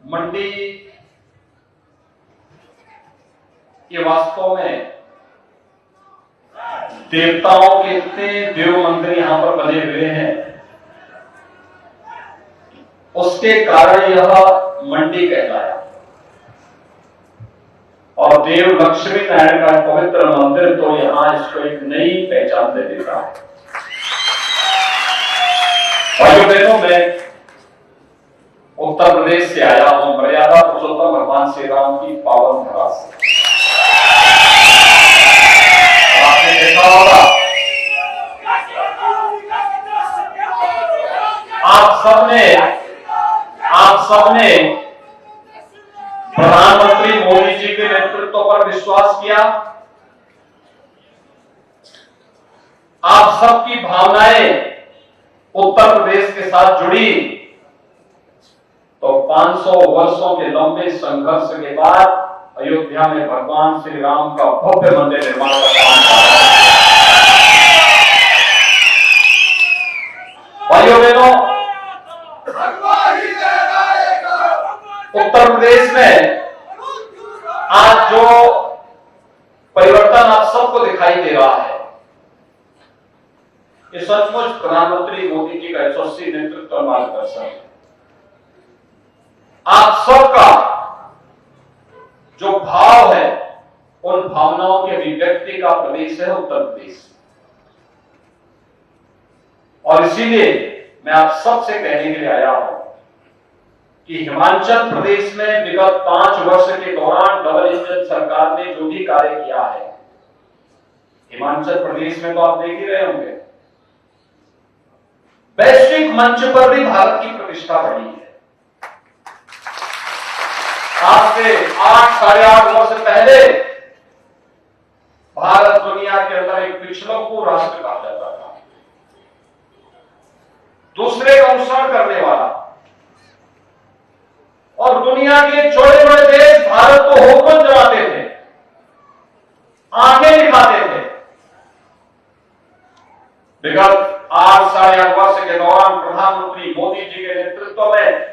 मंडी ये वास्तव में देवताओं के इतने देव मंदिर यहां पर बने हुए हैं, उसके कारण यह मंडी कहलाया। और देव लक्ष्मी नारायण का पवित्र मंदिर तो यहां इसको एक नई पहचान दे देता है। भाइयों बहनों, मैं उत्तर प्रदेश से आया हूं, मर्यादा पुरुषोत्तम भगवान श्री राम की पावन धरा से। आपने देखा होगा, आप सबने प्रधानमंत्री मोदी जी के नेतृत्व पर विश्वास किया। आप सबकी भावनाएं उत्तर प्रदेश के साथ जुड़ी, तो 500 वर्षों के लंबे संघर्ष के बाद अयोध्या में भगवान श्री राम का भव्य मंदिर निर्माण का काम कर रहा है। भाइयों बहनों, उत्तर प्रदेश में आज जो परिवर्तन आप सबको दिखाई दे रहा है, ये सचमुच प्रधानमंत्री मोदी जी का यशस्वी नेतृत्व और मार्गदर्शन है। आप सबका जो भाव है, उन भावनाओं के अभिव्यक्ति का प्रदेश है उत्तर प्रदेश। और इसीलिए मैं आप सबसे कहने के लिए आया हूं कि हिमाचल प्रदेश में विगत 5 वर्ष के दौरान डबल इंजन सरकार ने जो भी कार्य किया है, हिमाचल प्रदेश में तो आप देख ही रहे होंगे, वैश्विक मंच पर भी भारत की प्रतिष्ठा बढ़ी है। आज से 8 साढ़े 8 वर्ष पहले भारत दुनिया के अंदर एक पिछड़ों राष्ट्र कहा जाता था, दूसरे का अनुसरण करने वाला, और दुनिया के छोटे बड़े देश भारत को हुक्म जमाते थे, आंखें दिखाते थे। विगत 8 साढ़े 8 वर्ष के दौरान प्रधानमंत्री मोदी जी के नेतृत्व में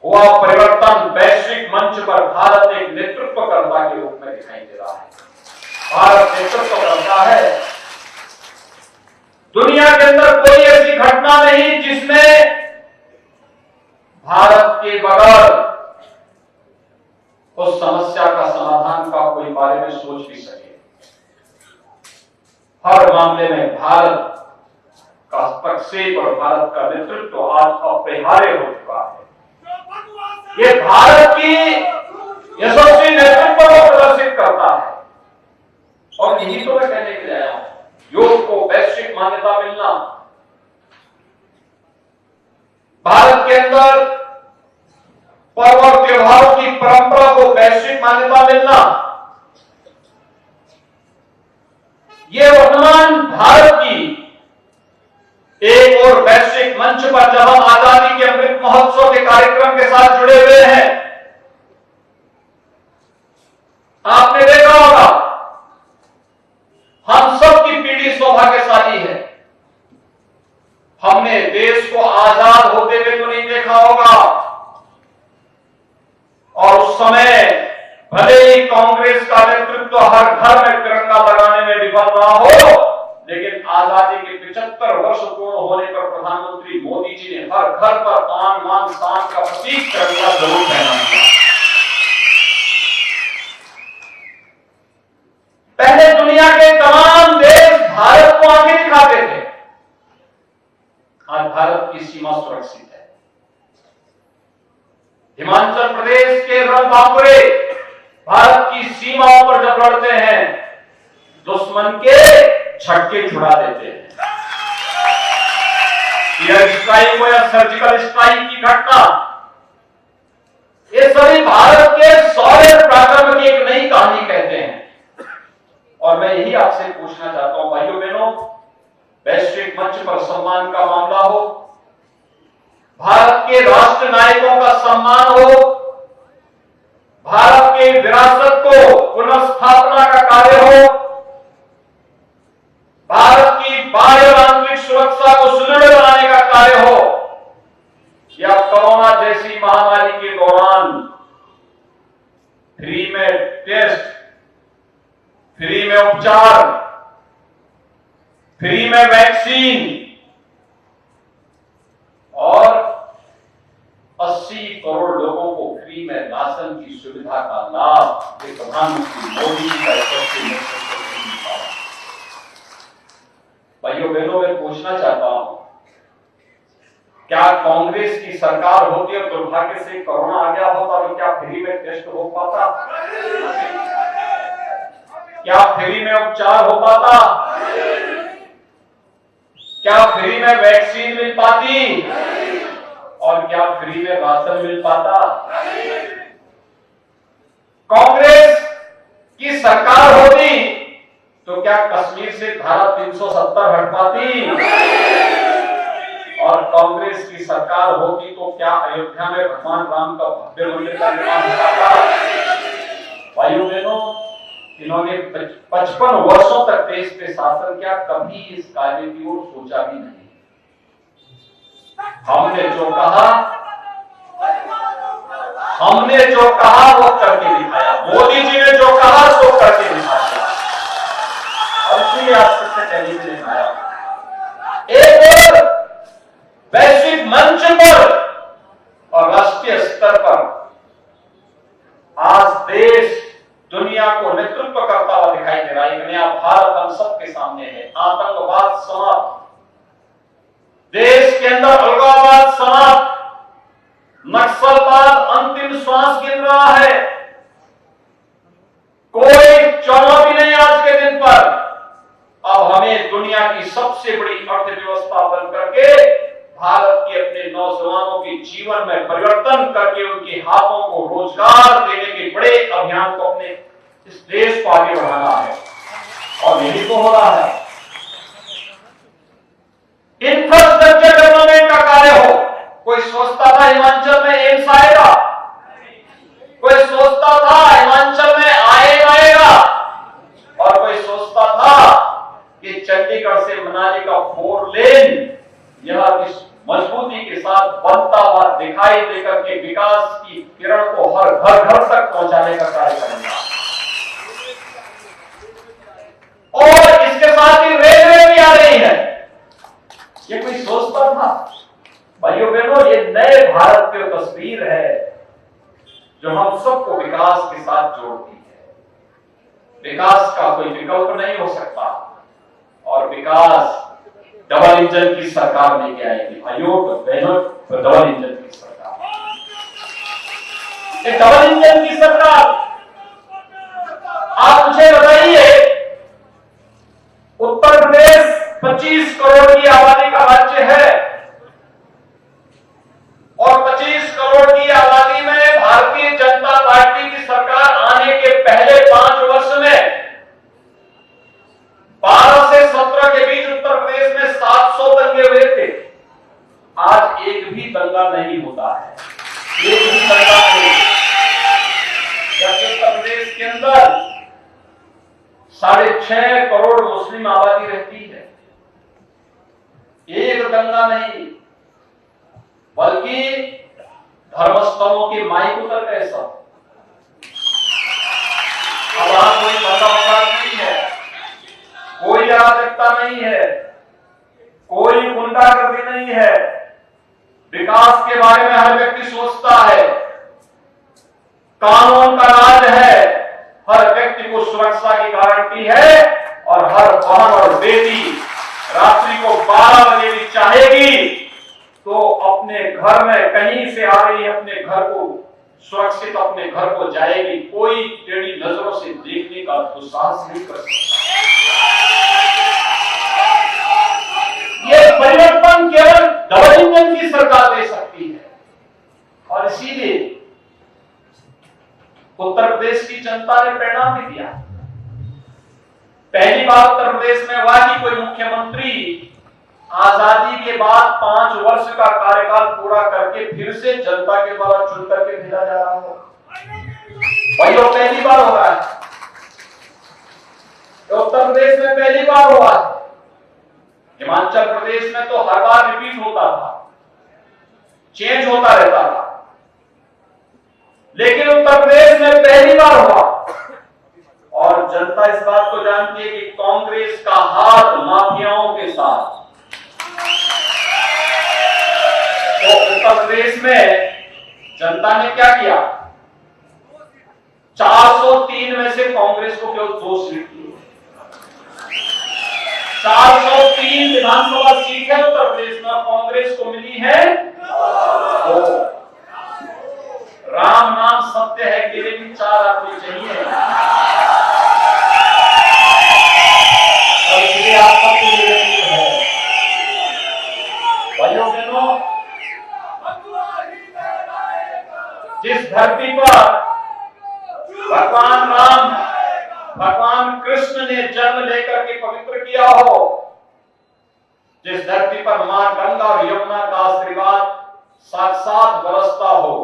हुआ परिवर्तन वैश्विक मंच पर भारत एक नेतृत्वकर्ता के रूप में दिखाई दे रहा है। भारत नेतृत्व करता है। दुनिया के अंदर कोई ऐसी घटना नहीं जिसमें भारत के बगैर उस समस्या का समाधान का कोई बारे में सोच भी सके। हर मामले में भारत का हस्तक्षेप और भारत का नेतृत्व आज अपरिहार्य हो चुका है। ये भारत की यशस्वी नेतृत्व को प्रदर्शित करता है। और यही तो मैं कहने के लिए आया हूं, योग को वैश्विक मान्यता मिलना, भारत के अंदर पर्व और त्योहारों की परंपरा को वैश्विक मान्यता मिलना, ये वर्तमान भारत की एक और वैश्विक मंच पर जब हम आजादी के अमृत महोत्सव के कार्यक्रम के साथ जुड़े हुए हैं, आपने देखा होगा हम सबकी पीढ़ी सौभाग्यशाली है। हमने देश को आजाद होते हुए तो नहीं देखा होगा, और उस समय भले ही कांग्रेस का नेतृत्व हर घर में तिरंगा लगाने में विफल रहा हो, लेकिन आजादी के 75 वर्ष पूर्ण होने पर प्रधानमंत्री मोदी जी ने हर घर पर आन मान शान का प्रतीक तिरंगा जरूर पहना दिया। पहले दुनिया के तमाम देश भारत को आगे दिखाते थे, आज भारत की सीमा सुरक्षित है। हिमाचल प्रदेश के रणबांकुरे भारत की सीमाओं पर जब लड़ते हैं, दुश्मन के झटके छुड़ा देते हैं। एयर स्ट्राइक हो या सर्जिकल स्ट्राइक की घटना, ये सभी भारत के शौर्य पराक्रम की एक नई कहानी कहते हैं। और मैं यही आपसे पूछना चाहता हूं भाइयों बहनों, वैश्विक मंच पर सम्मान का मामला हो, भारत के राष्ट्र नायकों का सम्मान हो, भारत की विरासत को पुनर्स्थापना का कार्य हो, भारत की बाह्य और आंतरिक सुरक्षा को सुदृढ़ बनाने का कार्य हो, या कोरोना जैसी महामारी के दौरान फ्री में टेस्ट, फ्री में उपचार, फ्री में वैक्सीन और 80 करोड़ लोगों को फ्री में राशन की सुविधा का लाभ ये प्रधानमंत्री मोदी जी का भाइयों बहनों, मैं पूछना चाहता हूं, क्या कांग्रेस की सरकार होती और दुर्भाग्य से कोरोना आ गया होता तो क्या फ्री में टेस्ट हो पाता? क्या फ्री में उपचार हो पाता? क्या फ्री में वैक्सीन मिल पाती? और क्या फ्री में राशन मिल पाता? कांग्रेस की सरकार होती तो क्या कश्मीर से धारा 370 हट पाती? और कांग्रेस की सरकार होती तो क्या अयोध्या में भगवान राम का भव्य मंदिर का निर्माण हो पाता? भाइयों बहनों, इन्होंने 55 वर्षों तक देश पे शासन किया, कभी इस कार्य की ओर सोचा भी नहीं। हमने जो कहा वो करके दिखाया, मोदी जी ने जो कहा सो करके दिखाया, और इसलिए आज तक से टेलीविजन आया। एक और वैश्विक मंच पर और राष्ट्रीय स्तर पर आज देश दुनिया को नेतृत्व करता हुआ दिखाई दे रहा है। एक नया भारत हम सबके सामने है। आतंकवाद समाप्त, देश के अंदर अलगाववाद समाप्त, नक्सलवाद अंतिम श्वास गिन रहा है। कोई चुनौती नहीं आज के दिन पर। अब हमें दुनिया की सबसे बड़ी अर्थव्यवस्था बन करके भारत के अपने नौजवानों के जीवन में परिवर्तन करके उनके हाथों को रोजगार देने के बड़े अभियान को अपने इस देश को आगे बढ़ाना है, और यही तो हो रहा है। इंफ्रास्ट्रक्चर डेवलपमेंट का कार्य हो, कोई सोचता था हिमाचल में एम्स आएगा, कोई सोचता था हिमाचल में आएगा, और कोई सोचता था कि चंडीगढ़ से मनाली का 4 लेन यह इस मजबूती के साथ बनता हुआ दिखाई देकर के विकास की किरण को हर घर तक पहुंचाने का कार्य करेगा। और इसके साथ ही रेलवे भी आ रही है। ये कोई सोचता था? भाइयों बहनों, ये नए भारत की तस्वीर है जो हम सबको विकास के साथ जोड़ती है। विकास का कोई विकल्प नहीं हो सकता, और विकास डबल इंजन की सरकार लेके आएगी। भाइयों बहनों, डबल इंजन की सरकार, ये डबल इंजन की सरकार। आप मुझे बताइए, उत्तर प्रदेश 25 करोड़ की आबादी का राज्य है, और 25 करोड़ की आबादी में भारतीय जनता पार्टी की सरकार आने के पहले 5 वर्ष में 12 से 17 के बीच उत्तर प्रदेश में 700 दंगे हुए थे। आज एक भी दंगा नहीं होता है, एक भी दंगा नहीं। जबकि उत्तर प्रदेश के अंदर 6.5 करोड़ मुस्लिम आबादी रहती है, एक दंगा नहीं, बल्कि धर्मस्थलों के माइक उतर गए सब। अब वहां कोई दंगा नहीं है, कोई अराजकता नहीं है, कोई गुंडागर्दी नहीं है। विकास के बारे में हर व्यक्ति सोचता है, कानून का राज है, हर व्यक्ति को सुरक्षा की गारंटी है, और हर बहन और बेटी रात्रि को 12 बजे भी चाहेगी तो अपने घर में कहीं से आ रही अपने घर को सुरक्षित अपने घर को जाएगी। कोई टेढ़ी नजरों से देखने का दुस्साहस नहीं कर सकता। ये परिवर्तन केवल डबल इंजन की सरकार दे सकती है, और इसीलिए उत्तर प्रदेश की जनता ने परिणाम भी दिया। पहली बार उत्तर प्रदेश में हुआ कि कोई मुख्यमंत्री आजादी के बाद 5 वर्ष का कार्यकाल पूरा करके फिर से जनता के द्वारा चुन करके भेजा जा रहा हो। वही वो पहली बार हो रहा है, तो उत्तर प्रदेश में पहली बार हुआ है। हिमाचल प्रदेश में तो हर बार रिपीट होता था। चेंज होता रहता था, लेकिन उत्तर प्रदेश में पहली बार हुआ और जनता इस बात को जानती है कि कांग्रेस का हाथ माफियाओं के साथ। तो उत्तर प्रदेश में जनता ने क्या किया, 403 में से कांग्रेस को केवल 2 सीट दी। 403 विधानसभा सीट है उत्तर प्रदेश में, कांग्रेस को मिली है 2। राम नाम सत्य है, केवल भी 4 आदमी चाहिए और इसलिए आप सबको है भाइयों बहनों, जिस धरती पर भगवान राम, भगवान कृष्ण ने जन्म लेकर के पवित्र किया हो, जिस धरती पर मां गंगा और यमुना का आशीर्वाद साक्षात बरसता हो,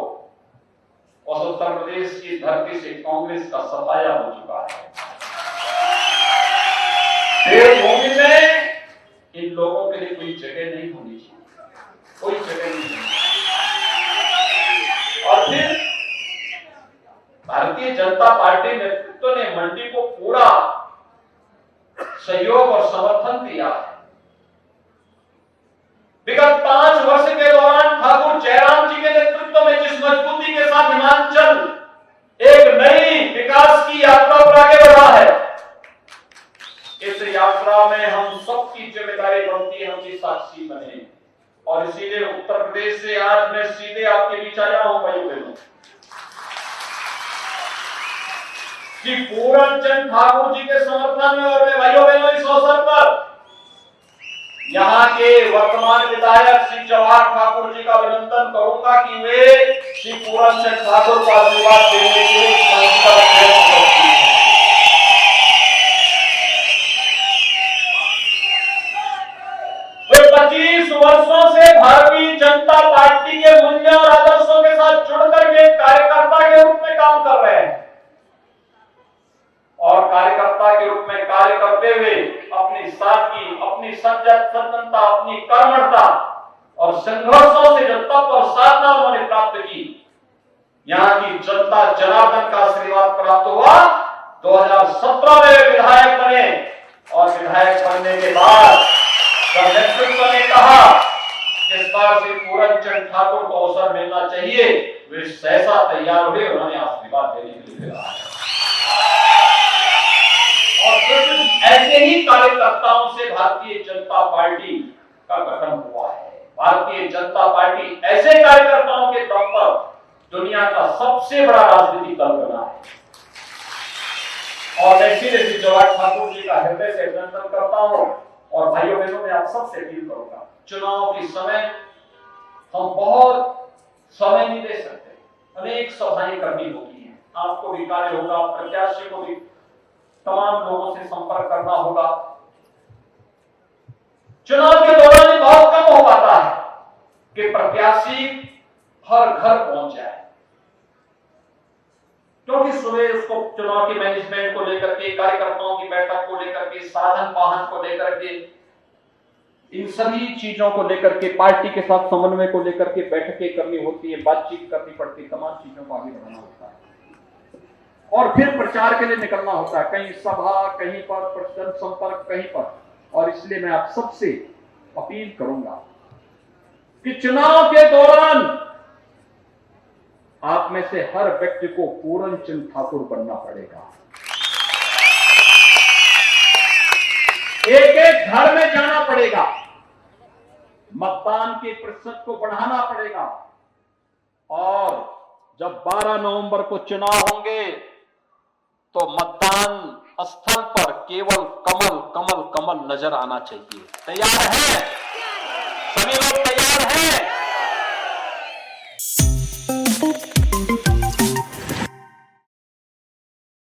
उस उत्तर प्रदेश की धरती से कांग्रेस का सफाया हो चुका है। देवभूमि में इन लोगों के लिए कोई जगह नहीं होनी चाहिए, कोई जगह नहीं होनी चाहिए। और फिर भारतीय जनता पार्टी नेतृत्व ने मंडी को पूरा सहयोग और समर्थन दिया है। विगत 5 वर्ष के दौरान ठाकुर जयराम जी के नेतृत्व में जिस मजबूती के साथ हिमाचल एक नई विकास की यात्रा पर आगे बढ़ा है, इस यात्रा में हम सबकी जिम्मेदारी बनती है, हम भी साक्षी बने। और इसीलिए उत्तर प्रदेश से आज मैं सीधे आपके बीच आया हूं भाइयों बहनों। श्री पूरन चंद ठाकुर जी के समर्थन में और मैं भाइयों बहनों इस अवसर पर यहाँ के वर्तमान विधायक श्री जवाहर ठाकुर जी का अभिनंदन करूंगा कि वे श्री पूरन चंद ठाकुर को आशीर्वाद देने के लिए वे 25 वर्षों से भारतीय जनता पार्टी के मूल्यों और आदर्शों के साथ जुड़कर के कार्यकर्ता के रूप में काम कर रहे हैं और कार्यकर्ता के रूप में कार्य करते हुए अपनी सादगी, अपनी सज्जनता, अपनी कर्मठता और संघर्षों से जो तप और साधना उन्होंने प्राप्त की, यहाँ की जनता जनार्दन का आशीर्वाद प्राप्त हुआ। 2017 में विधायक बने और विधायक बनने के बाद जब नेतृत्व ने कहा कि इस बार से पूरन चंद ठाकुर को अवसर मिलना चाहिए, वे सहसा तैयार हुए, उन्होंने आशीर्वाद देने के लिए कहा। और ऐसे ही कार्यकर्ताओं से भारतीय जनता पार्टी का गठन हुआ है। भारतीय जनता पार्टी ऐसे कार्यकर्ताओं के दम पर दुनिया का सबसे बड़ा राजनीतिक दल बना है। और मैं इसीलिए जवाहर ठाकुर जी का हृदय से अभिनंदन करता हूं और भाइयों बहनों में आप सबसे अपील करूंगा, चुनाव के समय हम बहुत समय नहीं दे सकते, अनेक सभाएं करनी होती हैं, आपको भी कार्य होगा, प्रत्याशी को भी तमाम लोगों से संपर्क करना होगा। चुनाव के दौरान बहुत कम हो पाता है कि प्रत्याशी हर घर पहुंच जाए, क्योंकि सुबह उसको चुनाव की मैनेजमेंट को लेकर के, कार्यकर्ताओं की बैठक को लेकर के, साधन वाहन को लेकर के, इन सभी चीजों को लेकर के, पार्टी के साथ समन्वय को लेकर के बैठकें करनी होती है, बातचीत करनी पड़ती है, तमाम चीजों को आगे बढ़ाना होता है और फिर प्रचार के लिए निकलना होता है, कहीं सभा, कहीं पर जनसंपर्क, कहीं पर। और इसलिए मैं आप सबसे अपील करूंगा कि चुनाव के दौरान आप में से हर व्यक्ति को पूरन चंद ठाकुर बनना पड़ेगा। एक एक घर में जाना पड़ेगा, मतदान के प्रतिशत को बढ़ाना पड़ेगा और जब 12 नवंबर को चुनाव होंगे तो मतदान स्थल पर केवल कमल कमल कमल नजर आना चाहिए। तैयार है?